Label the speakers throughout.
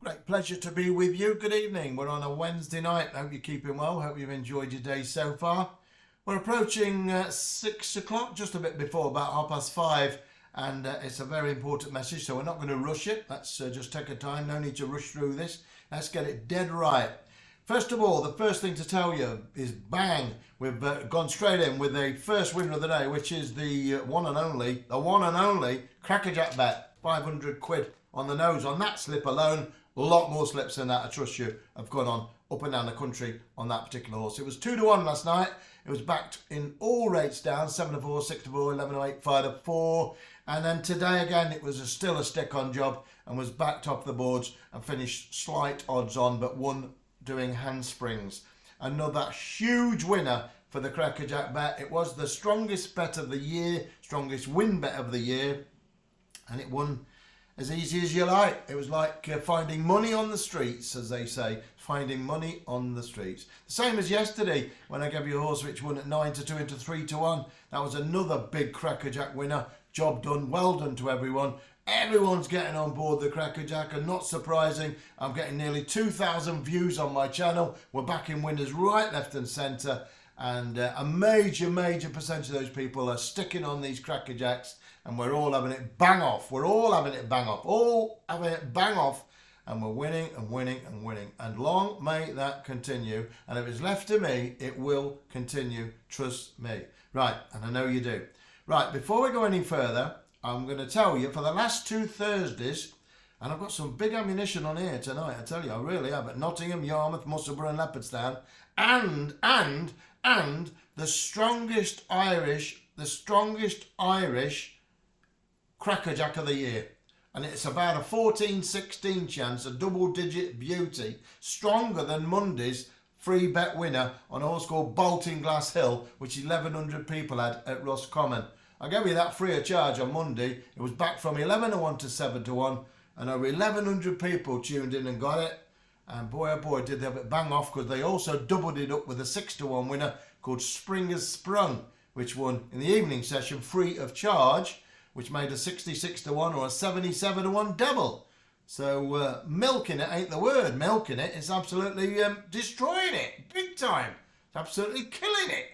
Speaker 1: Great pleasure to be with you. Good evening. We're on a Wednesday night. Hope you're keeping well. Hope you've enjoyed your day so far. We're approaching 6 o'clock, just a bit before, about 5:30. And it's a very important message, so we're not going to rush it. Let's just take our time. No need to rush through this. Let's get it dead right. First of all, the first thing to tell you is bang. We've gone straight in with the first winner of the day, which is the one and only crackerjack bet. 500 quid on the nose on that slip alone. A lot more slips than that, I trust you, have gone on up and down the country on that particular horse. It was 2-1 last night. It was backed in all rates down, 7-4, 6-4, 11-8, 5-4. And then today again, it was still a stick-on job and was backed off the boards and finished slight odds on, but won doing handsprings. Another huge winner for the crackerjack bet. It was the strongest bet of the year, strongest win bet of the year, and it won as easy as you like. It was like finding money on the streets, as they say, finding money on the streets. The same as yesterday when I gave you a horse which won at 9-2 into 3-1. That was another big crackerjack winner. Job done, well done to everyone. Everyone's getting on board the crackerjack, and not surprising, I'm getting nearly 2,000 views on my channel. We're backing winners right, left and centre, and a major percentage of those people are sticking on these crackerjacks, and we're all having it bang off. We're all having it bang off. All having it bang off, and we're winning and winning and winning. And long may that continue. And if it's left to me, it will continue. Trust me. Right, and I know you do. Right, before we go any further, I'm going to tell you for the last 2 Thursdays, and I've got some big ammunition on here tonight, I tell you, I really have, at Nottingham, Yarmouth, Musselburgh and Leopardstown, and the strongest Irish crackerjack of the year. And it's about a 14-16 chance, a double-digit beauty, stronger than Monday's free bet winner on a horse called Bolting Glass Hill, which 1,100 people had at Roscommon. I gave you that free of charge on Monday. It was back from 11-1 to 7-1, and over 1,100 people tuned in and got it. And boy, oh boy, did they have it bang off, because they also doubled it up with a 6-1 winner called Springer's Sprung, which won in the evening session free of charge, which made a 66-1 or a 77-1 double. So milking it ain't the word. Milking it is absolutely destroying it big time. It's absolutely killing it.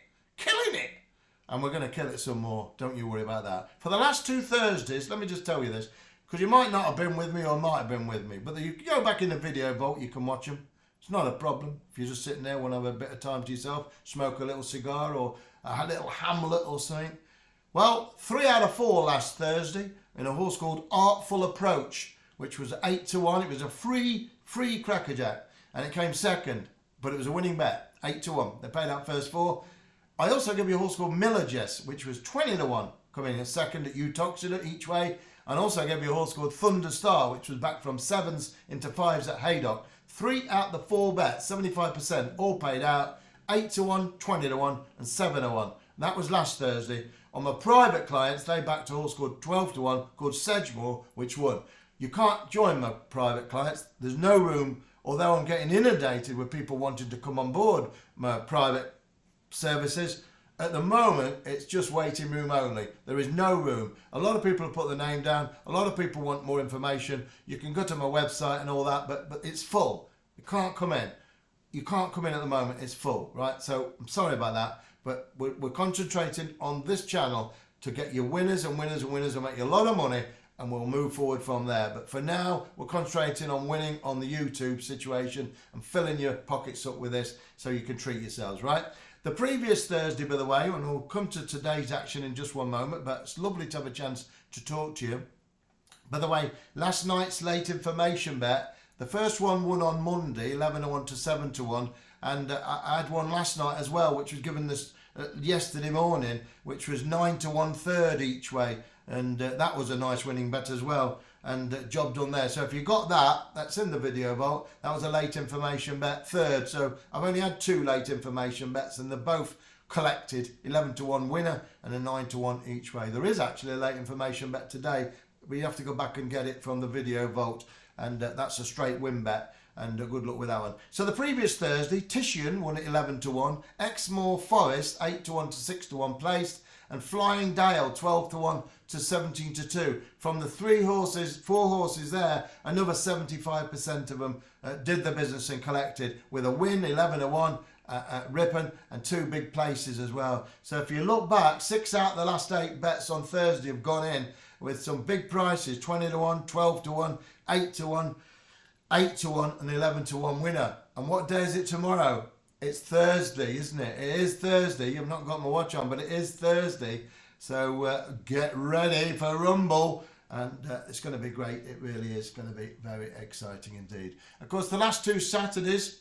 Speaker 1: And we're going to kill it some more. Don't you worry about that. For the last 2 Thursdays, let me just tell you this, because you might not have been with me or might have been with me, but you can go back in the video vault, you can watch them. It's not a problem. If you're just sitting there, want to have a bit of time to yourself, smoke a little cigar or a little Hamlet or something. Well, 3 out of 4 last Thursday in a horse called Artful Approach, which was 8-1. It was a free crackerjack, and it came second, but it was a winning bet, 8-1. They paid out first 4. I also gave you a horse called Miller Jess, which was 20-1, coming in second at Utoxeter each way. And also I gave you a horse called Thunder Star, which was back from 7s into 5s at Haydock. 3 out of the 4 bets, 75%, all paid out, 8-1, 20-1, and 7-1. That was last Thursday. On my private clients, they backed a horse called 12-1 called Sedgemore, which won. You can't join my private clients. There's no room, although I'm getting inundated with people wanting to come on board my private services. At the moment, it's just waiting room only. There is no room. A lot of people have put their name down. A lot of people want more information. You can go to my website and all that, but it's full. You can't come in. You can't come in at the moment. It's full, right? So I'm sorry about that. But we're concentrating on this channel to get you winners and winners and winners and make you a lot of money, and we'll move forward from there. But for now, we're concentrating on winning on the YouTube situation and filling your pockets up with this so you can treat yourselves, right? The previous Thursday, by the way, and we'll come to today's action in just one moment, but it's lovely to have a chance to talk to you. By the way, last night's late information bet, the first one won on Monday, 11-1 to 7-1. And I had one last night as well, which was given this yesterday morning, which was 9-1 third each way. And that was a nice winning bet as well. And job done there. So if you got that, that's in the video vault. That was a late information bet, third. So I've only had 2 late information bets, and they're both collected. 11-1 winner and a 9-1 each way. There is actually a late information bet today, but you have to go back and get it from the video vault. And that's a straight win bet. And good luck with that one. So the previous Thursday, Titian won at 11-1, Exmoor Forest 8-1 to 6-1 placed, and Flying Dale 12-1 to 17-2. From the 4 horses there, another 75% of them did the business and collected with a win, 11-1. Ripon and 2 big places as well. So if you look back, 6 out of the last 8 bets on Thursday have gone in with some big prices: 20-1, 12-1, 8-1, 8-1 and 11-1 winner. And what day is it tomorrow? It's Thursday, isn't it? It is Thursday. I've not got my watch on, but it is Thursday. So get ready for Rumble. And it's going to be great. It really is going to be very exciting indeed. Of course, the last 2 Saturdays,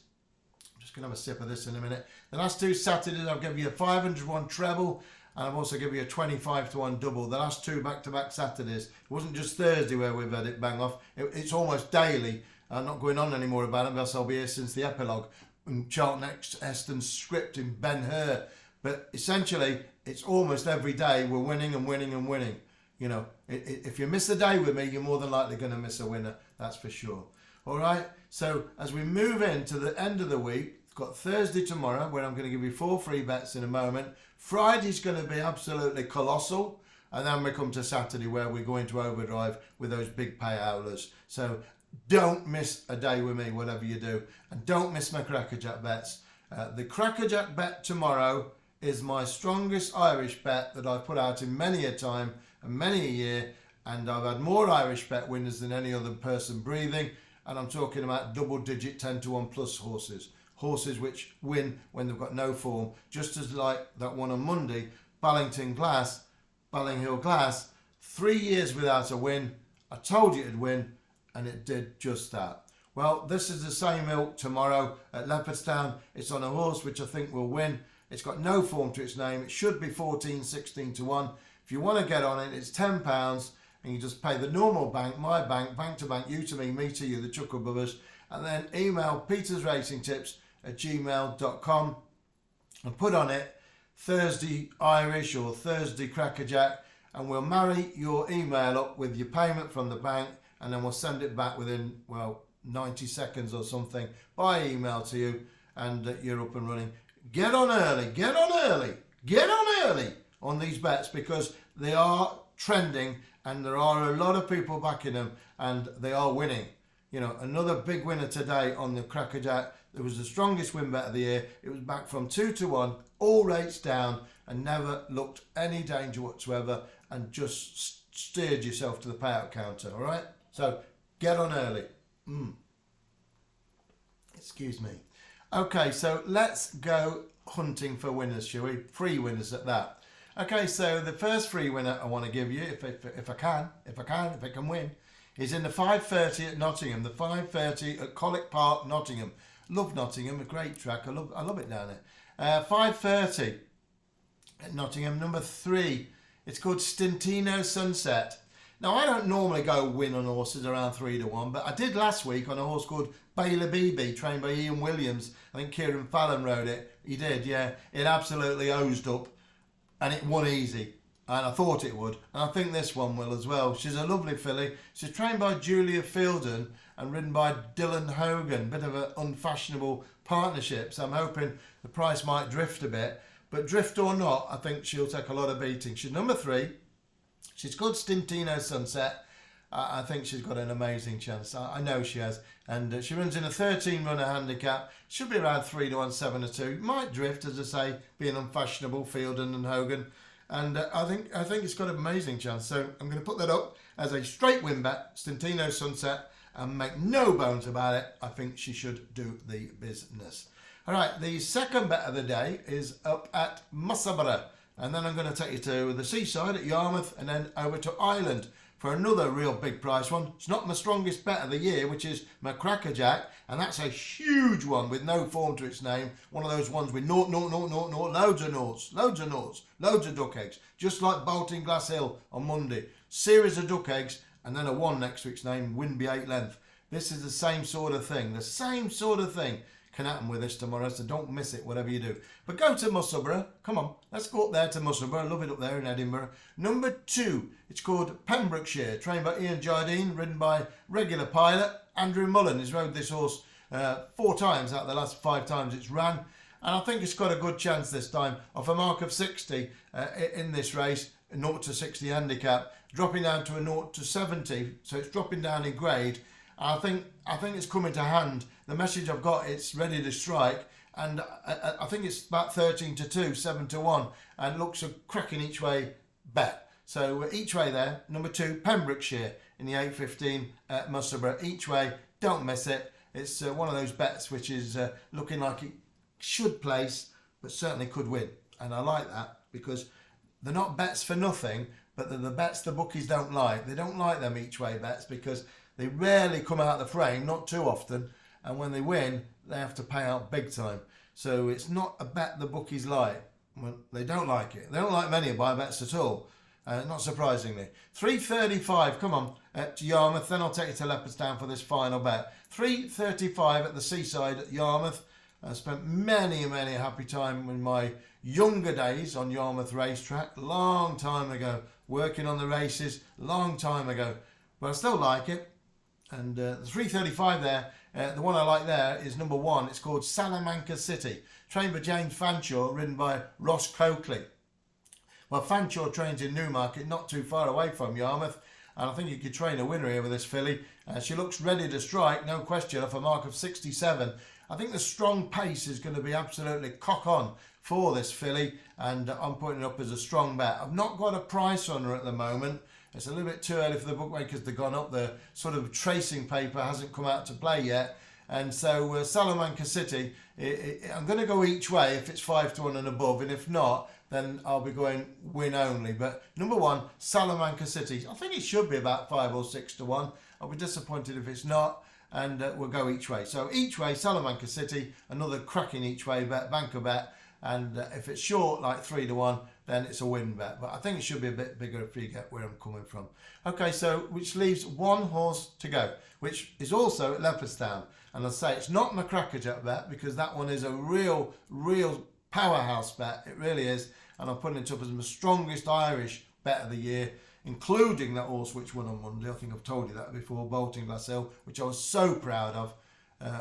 Speaker 1: just going to have a sip of this in a minute. The last 2 Saturdays, I'll give you a 500-1 treble, and I've also given you a 25-1 double. The last 2 back-to-back Saturdays. It wasn't just Thursday where we've had it bang off. It's almost daily. I'm not going on anymore about it, because I'll be here since the epilogue. And Charlton Heston's script in Ben-Hur. But essentially, it's almost every day we're winning and winning and winning. You know, if you miss a day with me, you're more than likely going to miss a winner. That's for sure. All right, so as we move into the end of the week, we've got Thursday tomorrow, where I'm going to give you 4 free bets in a moment. Friday's going to be absolutely colossal, and then we come to Saturday, where we're going to overdrive with those big payoutlers. So don't miss a day with me, whatever you do, and don't miss my crackerjack bets. The crackerjack bet tomorrow is my strongest Irish bet that I've put out in many a time and many a year, and I've had more Irish bet winners than any other person breathing. And I'm talking about double-digit 10-1 plus horses. Horses which win when they've got no form. Just as like that one on Monday, Ballinhill Glass, 3 years without a win. I told you it'd win, and it did just that. Well, this is the same ilk tomorrow at Leopardstown. It's on a horse which I think will win. It's got no form to its name. It should be 14-16-1. If you want to get on it, it's £10. And you just pay the normal bank, my bank, bank to bank, you to me to you, the Chuckle Brothers, and then email petersracingtips@gmail.com and put on it Thursday Irish or Thursday Crackerjack, and we'll marry your email up with your payment from the bank, and then we'll send it back within, 90 seconds or something by email to you, and you're up and running. Get on early on these bets, because they are trending and there are a lot of people backing them, and they are winning. You know, another big winner today on the crackerjack. It was the strongest win bet of the year. It was back from 2-1, all rates down, and never looked any danger whatsoever, and just steered yourself to the payout counter. All right, so get on early. Excuse me. Okay, so let's go hunting for winners, shall we? Free winners at that. Okay, so the first free winner I want to give you, if I can win, is in the 5:30 at Nottingham. The 5:30 at Collick Park, Nottingham. Love Nottingham, a great track. I love it down there. 5:30 at Nottingham. Number 3, it's called Stintino Sunset. Now, I don't normally go win on horses around 3-1, but I did last week on a horse called Baylor BB, trained by Ian Williams. I think Kieran Fallon rode it. He did, yeah. It absolutely hosed up, and it won easy. And I thought it would. And I think this one will as well. She's a lovely filly. She's trained by Julia Fielden and ridden by Dylan Hogan. Bit of an unfashionable partnership. So I'm hoping the price might drift a bit. But drift or not, I think she'll take a lot of beating. She's number 3. She's called Stintino Sunset. I think she's got an amazing chance. I know she has. And she runs in a 13-runner handicap. Should be around 3-1, 7-2. Might drift, as I say, being unfashionable, Fielden and Hogan. And I think it's got an amazing chance. So I'm going to put that up as a straight win bet, Stintino Sunset, and make no bones about it. I think she should do the business. All right, the second bet of the day is up at Musselburgh. And then I'm going to take you to the seaside at Yarmouth, and then over to Ireland for another real big price one. It's not my strongest bet of the year, which is my crackerjack, and that's a huge one with no form to its name. One of those ones with naught, loads of noughts, loads of duck eggs, just like Bolton Glass Hill on Monday. Series of duck eggs, and then a 1 next to its name, Winby 8 length. This is the same sort of thing. The same sort of thing can happen with this tomorrow, so don't miss it, whatever you do. But go to Musselburgh. Come on, let's go up there to Musselburgh. I love it up there in Edinburgh. Number 2, it's called Pembrokeshire, trained by Ian Jardine, ridden by regular pilot Andrew Mullen. He's rode this horse 4 times out of the last 5 times it's ran, and I think it's got a good chance this time off a mark of 60 in this race, 0 to 60 handicap. dropping down to a 0 to 70, so it's dropping down in grade. I think it's coming to hand. The message I've got, it's ready to strike, and I think it's about 13 to 2, 7 to 1, and looks a cracking each way bet. So each way there, number 2, Pembrokeshire in the 8.15 at Musselburgh. Each way, don't miss it. It's one of those bets which is looking like it should place, but certainly could win. And I like that because they're not bets for nothing, but they're the bets the bookies don't like. They don't like them each way bets because they rarely come out of the frame, not too often. And when they win, they have to pay out big time. So it's not a bet the bookies like. Well, they don't like it. They don't like many buy bets at all. Not surprisingly. 3.35, come on, at Yarmouth. Then I'll take you to Leopardstown for this final bet. 3.35 at the Seaside at Yarmouth. I spent many a happy time in my younger days on Yarmouth racetrack, long time ago, working on the races, long time ago. But I still like it. And the 3.35 there, the one I like there is number 1. It's called Salamanca City, trained by James Fanshawe, ridden by Ross Coakley. Well, Fanshawe trains in Newmarket, not too far away from Yarmouth, and I think you could train a winner here with this filly. She looks ready to strike, no question, off a mark of 67. I think the strong pace is going to be absolutely cock on for this filly, and I'm putting it up as a strong bet. I've not got a price on her at the moment. It's a little bit too early for the bookmakers to gone up. The sort of tracing paper hasn't come out to play yet. And so Salamanca City, I'm going to go each way if it's 5 to 1 and above, and if not, then I'll be going win only. But number 1, Salamanca City, I think it should be about 5 or 6 to 1. I'll be disappointed if it's not, and we'll go each way. So each way, Salamanca City, another cracking each way bet, banker bet, and if it's short, like 3 to 1, then it's a win bet. But I think it should be a bit bigger if you get where I'm coming from. Okay, so which leaves 1 horse to go, which is also at Leopardstown. And I'll say it's not my crackerjack bet because that one is a real powerhouse bet. It really is. And I'm putting it up as my strongest Irish bet of the year, including that horse which won on Monday. I think I've told you that before, Bolting Glass Hill, which I was so proud of.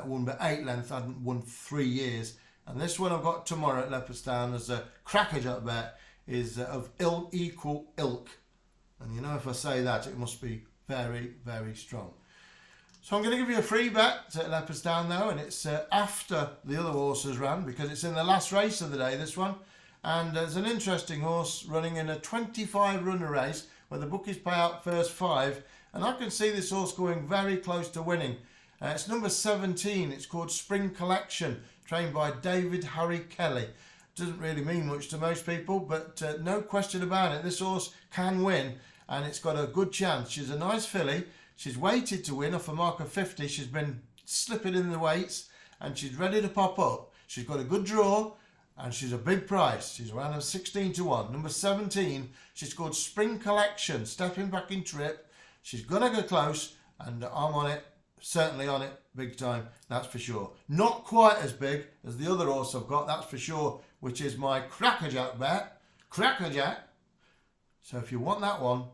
Speaker 1: Won by 8 lengths, I hadn't won 3 years. And this one I've got tomorrow at Leopardstown as a crackerjack bet is of equal ilk. And you know, if I say that, it must be very strong. So I'm going to give you a free bet at Leopardstown now, and it's after the other horses ran because it's in the last race of the day, this one. And there's an interesting horse running in a 25 runner race where the bookies pay out first 5, and I can see this horse going very close to winning. It's number 17. It's called Spring Collection, trained by David Harry Kelly. Doesn't really mean much to most people, but no question about it, this horse can win, and it's got a good chance. She's a nice filly. She's weighted to win off a mark of 50. She's been slipping in the weights, and she's ready to pop up. She's got a good draw, and she's a big price. She's around 16 to 1. Number 17, she's called Spring Collection, stepping back in trip. She's going to go close, and I'm on it, certainly on it, big time, that's for sure. Not quite as big as the other horse I've got, that's for sure, which is my crackerjack bet. Crackerjack. So if you want that one,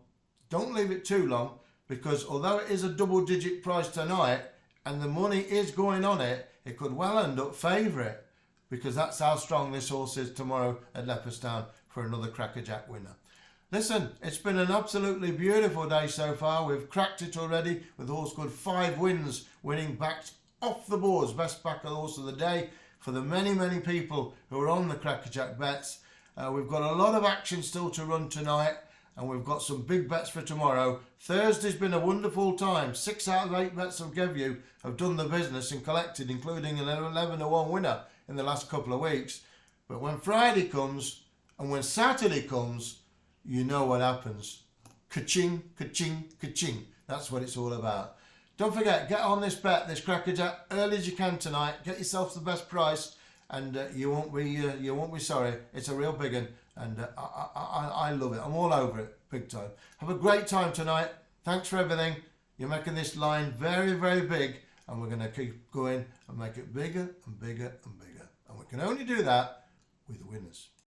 Speaker 1: don't leave it too long, because although it is a double-digit price tonight, and the money is going on it, it could well end up favourite, because that's how strong this horse is tomorrow at Leopardstown for another crackerjack winner. Listen, it's been an absolutely beautiful day so far. We've cracked it already with horse good 5 wins, winning backed off the boards, best back of the horse of the day for the many people who are on the crackerjack bets. We've got a lot of action still to run tonight, and we've got some big bets for tomorrow. Thursday's been a wonderful time. 6 out of 8 bets I've given you have done the business and collected, including an 11 to 1 winner in the last couple of weeks. But when Friday comes and when Saturday comes, you know what happens. Ka-ching, ka-ching, ka-ching. That's what it's all about. Don't forget, get on this bet, this crackerjack, early as you can tonight. Get yourself the best price, and you won't be sorry. It's a real big one, and I love it. I'm all over it, big time. Have a great time tonight. Thanks for everything. You're making this line very big, and we're going to keep going and make it bigger and bigger and bigger. And we can only do that with winners.